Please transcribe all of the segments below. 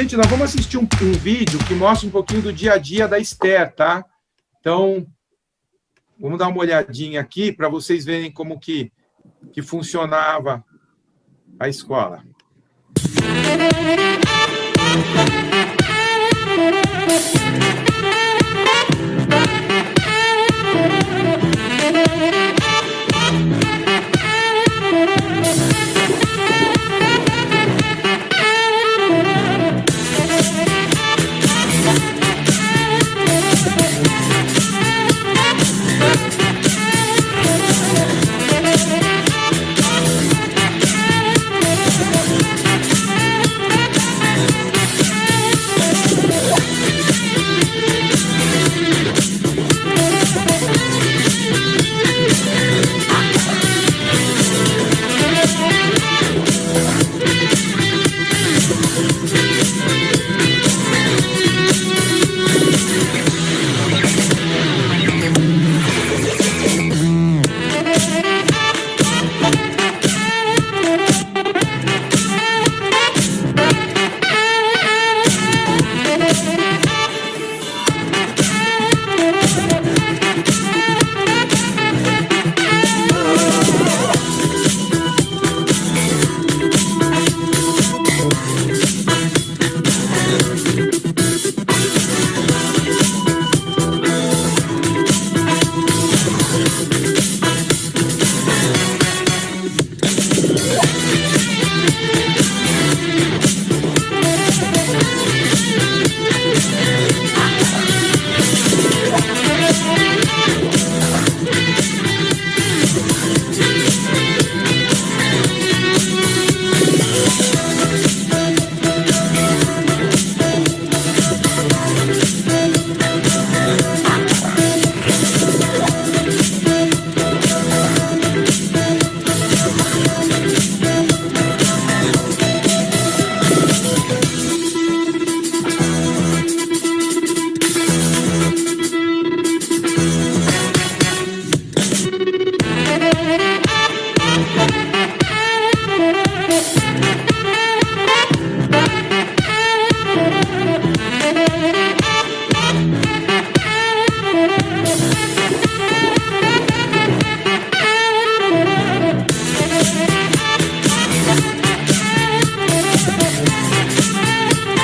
Gente, nós vamos assistir um vídeo que mostra um pouquinho do dia a dia da Esther, tá? Então, vamos dar uma olhadinha aqui para vocês verem como que funcionava a escola.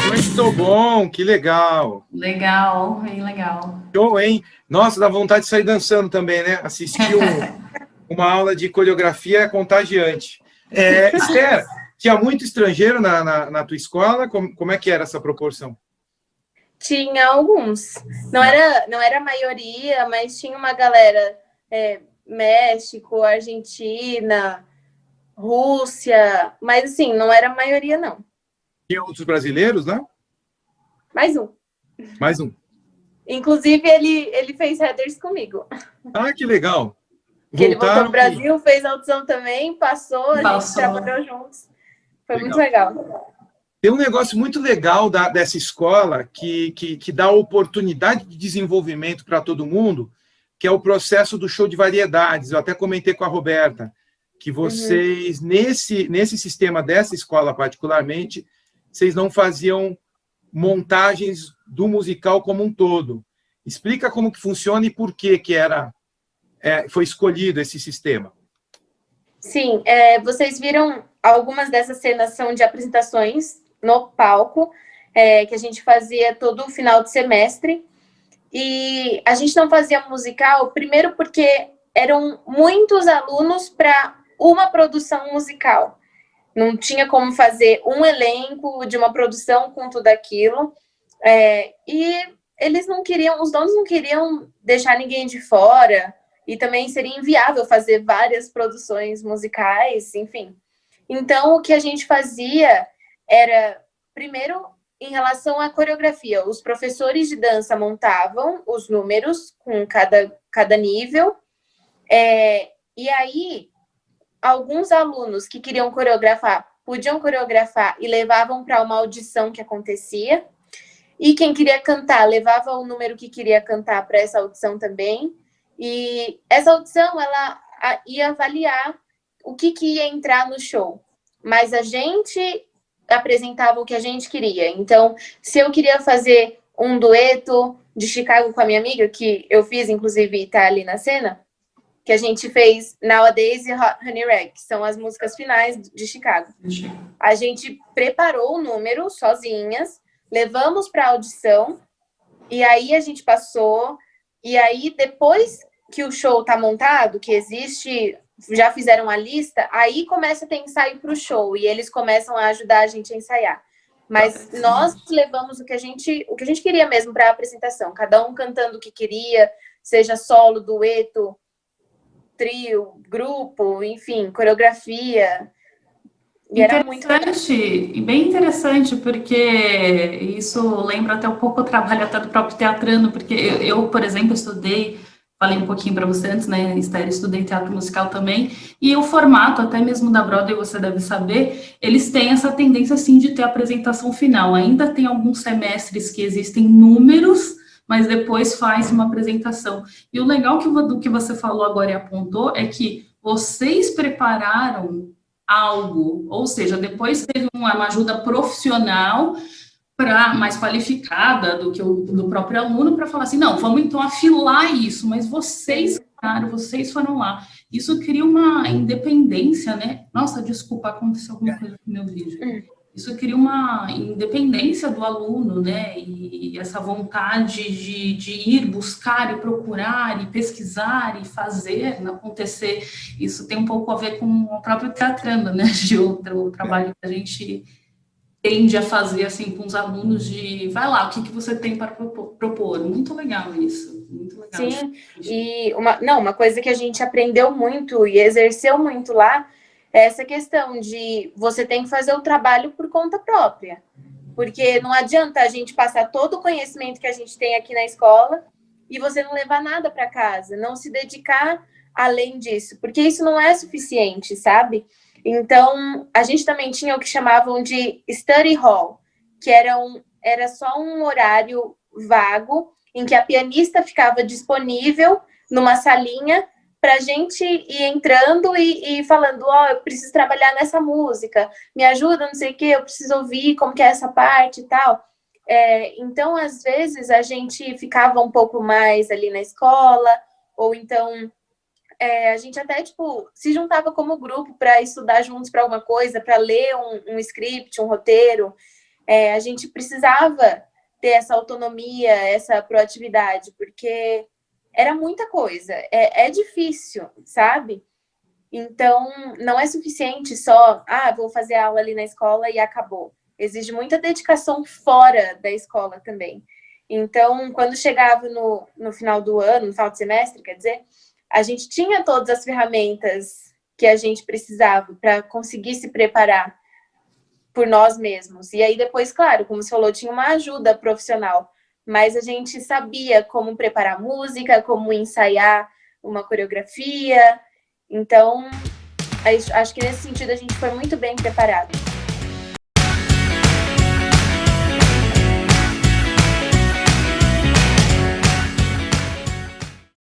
Muito bom, que legal. Legal, bem legal. Show, hein? Nossa, dá vontade de sair dançando também, né? Assistir uma aula de coreografia é contagiante. Esther, tinha muito estrangeiro na tua escola? Como é que era essa proporção? Tinha alguns. Não era a maioria, mas tinha uma galera, México, Argentina, Rússia, mas assim, não era a maioria, não. Tinha outros brasileiros, né? Mais um. Mais um. Inclusive, ele fez headers comigo. Ah, que legal. Ele voltou no Brasil, fez a audição também, passou, a gente trabalhou juntos. Foi legal. Muito legal. Tem um negócio muito legal dessa escola que dá oportunidade de desenvolvimento para todo mundo, que é o processo do show de variedades. Eu até comentei com a Roberta que vocês, nesse sistema dessa escola particularmente, vocês não faziam montagens do musical como um todo. Explica como que funciona e por que foi escolhido esse sistema. Sim, vocês viram algumas dessas cenas são de apresentações no palco, que a gente fazia todo o final de semestre. E a gente não fazia musical, primeiro porque eram muitos alunos para uma produção musical. Não tinha como fazer um elenco de uma produção com tudo aquilo. E eles não queriam, os donos não queriam deixar ninguém de fora, e também seria inviável fazer várias produções musicais, enfim. Então, o que a gente fazia era, primeiro, em relação à coreografia, os professores de dança montavam os números com cada nível, e aí, alguns alunos que queriam coreografar, podiam coreografar e levavam para uma audição que acontecia, e quem queria cantar, levava o número que queria cantar para essa audição também, e essa audição, ela ia avaliar o que ia entrar no show. Mas a gente apresentava o que a gente queria. Então, se eu queria fazer um dueto de Chicago com a minha amiga, que eu fiz, inclusive, tá ali na cena, que a gente fez Nowadays e Hot Honey Rag, que são as músicas finais de Chicago. A gente preparou o número sozinhas, levamos para audição, e aí a gente passou, e aí depois que o show tá montado, que existe, já fizeram a lista, aí começa a ter ensaio para o show, e eles começam a ajudar a gente a ensaiar. Mas nós levamos o que a gente queria mesmo para a apresentação, cada um cantando o que queria, seja solo, dueto, trio, grupo, enfim, coreografia. E era muito interessante, e bem interessante, porque isso lembra até um pouco o trabalho até do próprio teatrando, porque eu, por exemplo, falei um pouquinho para você antes, né, Esther, estudei teatro musical também, e o formato, até mesmo da Broadway, você deve saber, eles têm essa tendência, assim, de ter apresentação final. Ainda tem alguns semestres que existem números, mas depois faz uma apresentação. E o legal do que você falou agora e apontou é que vocês prepararam algo, ou seja, depois teve uma ajuda profissional mais qualificada do que do próprio aluno para falar assim, não, vamos então afilar isso, mas vocês, cara, vocês foram lá. Isso cria uma independência, né? Nossa, desculpa, aconteceu alguma coisa com o meu vídeo. Isso cria uma independência do aluno, né? E essa vontade de ir buscar e procurar e pesquisar e fazer acontecer. Isso tem um pouco a ver com o próprio teatrando, né? De outro trabalho que a gente tende a fazer assim com os alunos de vai lá, o que você tem para propor. Muito legal isso. Muito legal. Sim, e uma coisa que a gente aprendeu muito e exerceu muito lá é essa questão de você tem que fazer o trabalho por conta própria. Porque não adianta a gente passar todo o conhecimento que a gente tem aqui na escola e você não levar nada para casa, não se dedicar além disso, porque isso não é suficiente, sabe? Então, a gente também tinha o que chamavam de study hall, que era só um horário vago em que a pianista ficava disponível numa salinha para a gente ir entrando e falando, eu preciso trabalhar nessa música, me ajuda, não sei o quê, eu preciso ouvir como que é essa parte e tal. Então, às vezes, a gente ficava um pouco mais ali na escola, ou então a gente até, se juntava como grupo para estudar juntos para alguma coisa, para ler um script, um roteiro. A gente precisava ter essa autonomia, essa proatividade, porque era muita coisa. É difícil, sabe? Então, não é suficiente só, vou fazer aula ali na escola e acabou. Exige muita dedicação fora da escola também. Então, quando chegava no final do ano, no final do semestre, quer dizer, a gente tinha todas as ferramentas que a gente precisava para conseguir se preparar por nós mesmos. E aí depois, claro, como você falou, tinha uma ajuda profissional, mas a gente sabia como preparar música, como ensaiar uma coreografia. Então, acho que nesse sentido a gente foi muito bem preparado.